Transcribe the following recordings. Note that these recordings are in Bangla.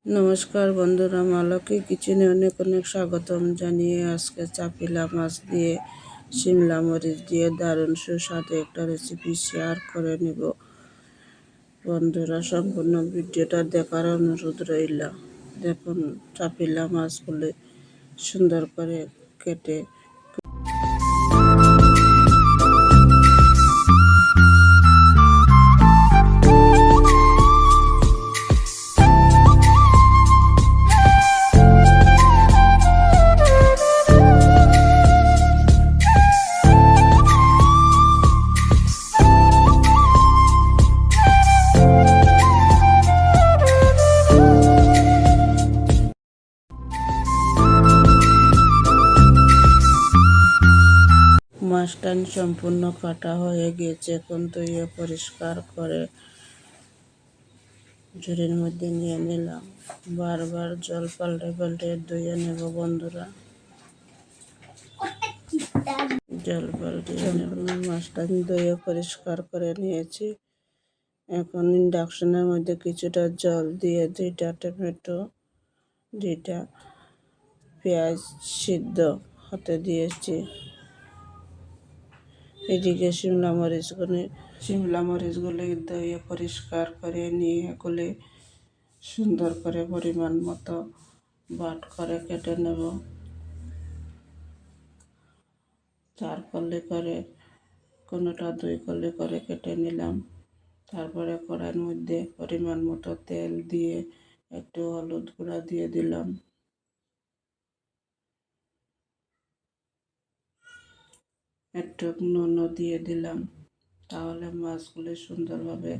নমস্কার বন্ধুরা, মালকী কিচেনে অনেক অনেক স্বাগতম জানিয়ে আজকে চাপিলা মাছ দিয়ে শিমলা মরিচ দিয়ে দারুণ সুস্বাদু একটা রেসিপি শেয়ার করে নেব। বন্ধুরা, সম্পূর্ণ ভিডিওটা দেখার অনুরোধ রইল। দেখুন, চাপিলা মাছগুলি সুন্দর করে কেটে মাছটা সম্পূর্ণ কাটা হয়ে গিয়েছে। এখন ধুয়ে পরিষ্কার করে ঝুড়ির মধ্যে নিয়ে নিলাম। বারবার জল পাল্টে পাল্টে ধুয়ে নেব বন্ধুরা। জল পাল্টে মাছটা ধুয়ে পরিষ্কার করে নিয়েছি। এখন ইন্ডাকশনের মধ্যে কিছুটা জল দিয়ে 2টা টমেটো, 2টা পেঁয়াজ সিদ্ধ হতে দিয়েছি। এদিকে শিমলা মরিচগুলি ধুয়ে পরিষ্কার করে নিয়ে এগুলি সুন্দর করে পরিমাণ মতো বাট করে কেটে নেব। 4 কলি করে, কোনোটা 2 কলি করে কেটে নিলাম। তারপরে কড়াইয়ের মধ্যে পরিমাণ মতো তেল দিয়ে একটু হলুদ গুঁড়া দিয়ে দিলাম। একটু নুনও দিয়ে দিলাম। তাহলে মাছগুলি সুন্দরভাবে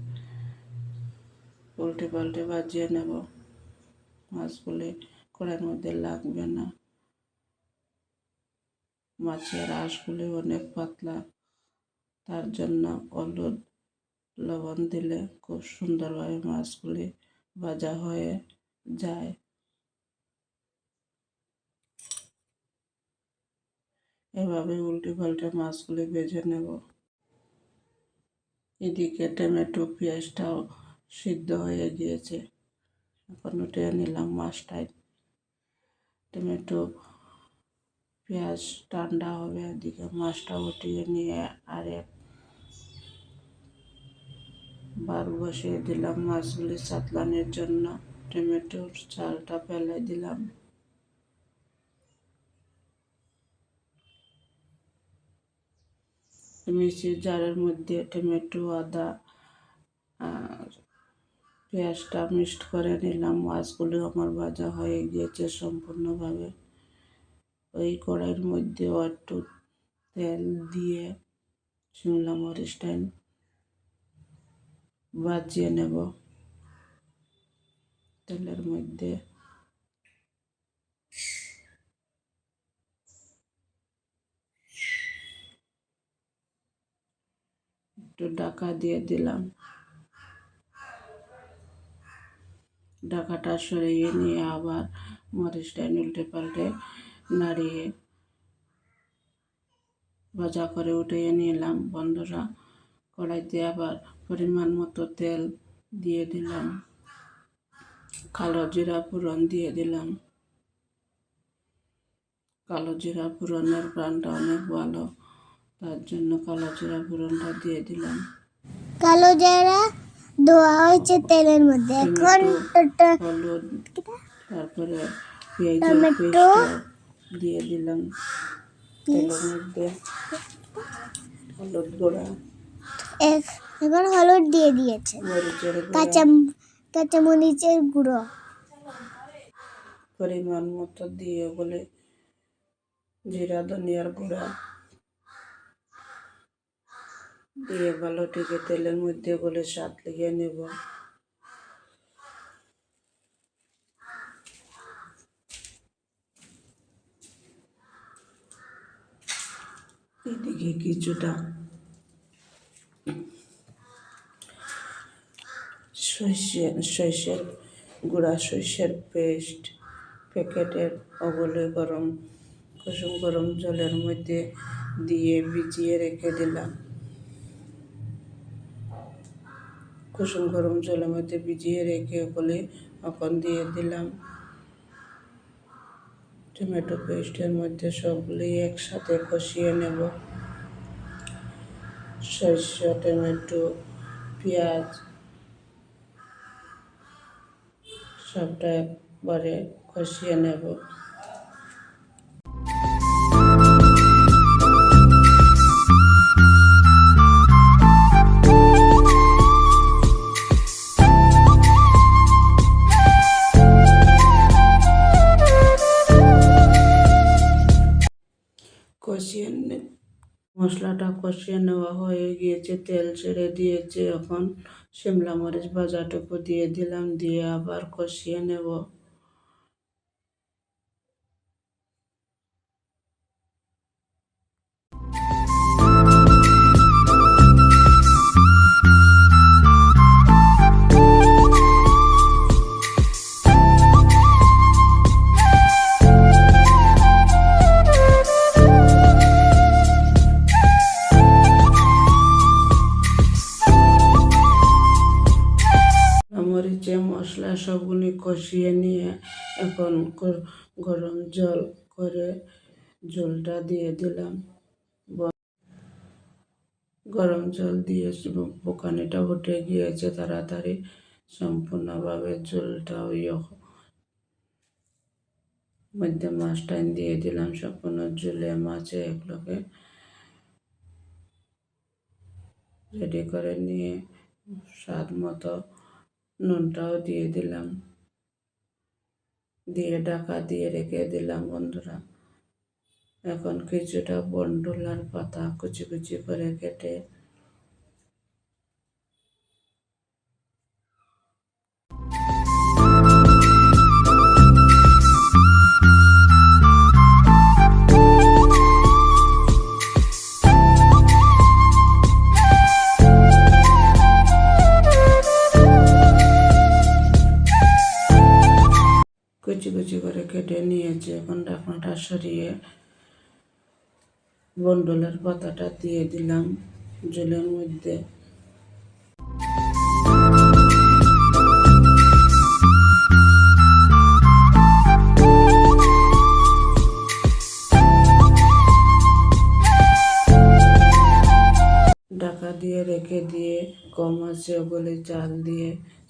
উল্টে পাল্টে ভাজিয়ে নেব। মাছগুলি কড়াইয়ের মধ্যে লাগবে না। মাছের আঁশগুলি অনেক পাতলা, তার জন্য হলুদ লবণ দিলে খুব সুন্দরভাবে মাছগুলি ভাজা হয়ে যায়। এভাবে উল্টে পাল্টে মাছগুলি ভেজে নেব। এদিকে টমেটো পেঁয়াজটাও সিদ্ধ হয়ে গিয়েছে। এখন উঠিয়ে নিলাম মাছটাই। টমেটো পেঁয়াজ ঠান্ডা হবে, এদিকে মাছটা উঠিয়ে নিয়ে বার বসিয়ে দিলাম মাছগুলি সাতলানোর জন্য। টমেটোর চালটা ফেলে দিলাম। মিক্সির জারের মধ্যে টমেটো, আদা আর পেঁয়াজটা মিক্সড করে নিলাম। মাছগুলো আমার ভাজা হয়ে গিয়েছে সম্পূর্ণভাবে। ওই কড়াইয়ের মধ্যে একটু তেল দিয়ে শিমলা মরিচটা ভাজিয়ে নেব তেলের মধ্যে। একটু ঢাকা দিয়ে দিলাম। ঢাকাটা সরিয়ে নিয়ে আবার মরিচটা উল্টে পাল্টে নাড়িয়ে ভাজা করে উঠিয়ে নিলাম। বন্ধুরা, কড়াইতে আবার পরিমাণ মতো তেল দিয়ে দিলাম। কালো জিরা ফোড়ন দিয়ে দিলাম। কালো জিরা ফোড়নের ঘ্রাণটা অনেক ভালো, তার জন্য কালো জিরা ফোড়নটা দিয়ে দিলাম। কালো জিরা দেওয়া হয়েছে তেলের মধ্যে। এখন হলুদ, তারপরে পেঁয়াজের পেস্টটা দিয়ে দিলাম তেলের মধ্যে। হলুদ গুঁড়া, এখন হলুদ দিয়ে দিয়েছে। মরিচের কাঁচামরিচের গুঁড়ো পরিমাণ মতো দিয়ে বলে জিরা ধনিয়ার গুঁড়া দিয়ে ভালো টিকে তেলের মধ্যে বলে স্বাদ লিয়ে নেব। এদিকে কিছুটা সর্ষের গুঁড়া, সর্ষের পেস্ট প্যাকেটের ওগুলো কুসুম গরম জলের মধ্যে দিয়ে ভিজিয়ে রেখে দিলাম। কুসুম গরম জলের মধ্যে ভিজিয়ে রেখে ওগুলি এখন দিয়ে দিলাম টমেটো পেস্টের মধ্যে সবগুলি একসাথে কষিয়ে নেব। সরষে, টমেটো, পেঁয়াজ সবটা একবারে কষিয়ে নেব। মশলাটা কষিয়ে নেওয়া হয়ে গিয়েছে, তেল ছেড়ে দিয়েছে। এখন শিমলা মরিচ ভাজাটুকু দিয়ে দিলাম, দিয়ে আবার কষিয়ে নেব। মরিচে মশলা সবগুলি কষিয়ে নিয়ে এখন গরম জল করে জলটা দিয়ে দিলাম। গরম জল দিয়ে পোকানিটা উঠে গিয়েছে তাড়াতাড়ি, সম্পূর্ণভাবে জলটা মধ্যে মাছটা দিয়ে দিলাম। সম্পূর্ণ জলে মাছে এগুলোকে রেডি করে নিয়ে স্বাদ মতো নুনটাও দিয়ে দিলাম, দিয়ে ঢাকা দিয়ে রেখে দিলাম বন্ধুরা। এখন কিছুটা বনডুলার পাতা কুচি কুচি করে কেটে কুচি কুচি করে কেটে নিয়েছি। এখন ঢাকনাটা সরিয়ে বনডুলার পাতাটা দিয়ে দিলাম জলের মধ্যে। ঢাকা দিয়ে রেখে দিয়ে কম আছে বলে চাল দিয়ে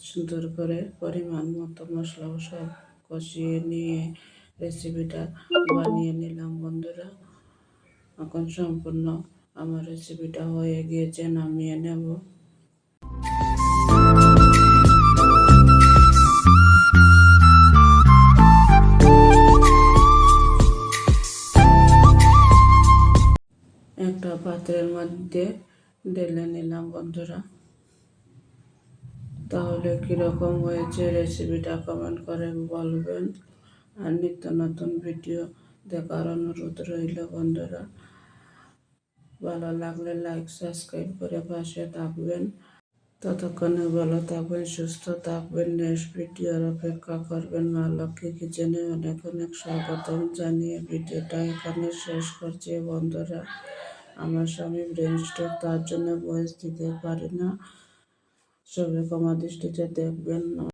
সুন্দর করে পরিমাণ মতো মশলা সব কষিয়ে নিয়ে রেসিপিটা বানিয়ে নিলাম বন্ধুরা। এখন সম্পূর্ণ আমার রেসিপিটা হয়ে গিয়েছে, নামিয়ে নেব। একটা পাত্রের মধ্যে ঢেলে নিলাম বন্ধুরা। তাহলে কীরকম হয়েছে রেসিপিটা কমেন্ট করে বলবেন। আর নিত্য নতুন ভিডিও দেখার অনুরোধ রইল বন্ধুরা। ভালো লাগলে লাইক সাবস্ক্রাইব করে পাশে থাকবেন। ততক্ষণে ভালো থাকবেন, সুস্থ থাকবেন। নেক্সট ভিডিওর অপেক্ষা করবেন। মা লক্ষ্মী কিচেনে অনেক অনেক স্বাগতম জানিয়ে ভিডিওটা এখানে শেষ করছি বন্ধুরা। আমার স্বামী ব্রেন স্ট্রোক, তার জন্য ভয়েস দিতে পারি না, সবাই ক্ষমা দৃষ্টিতে দেখবেন।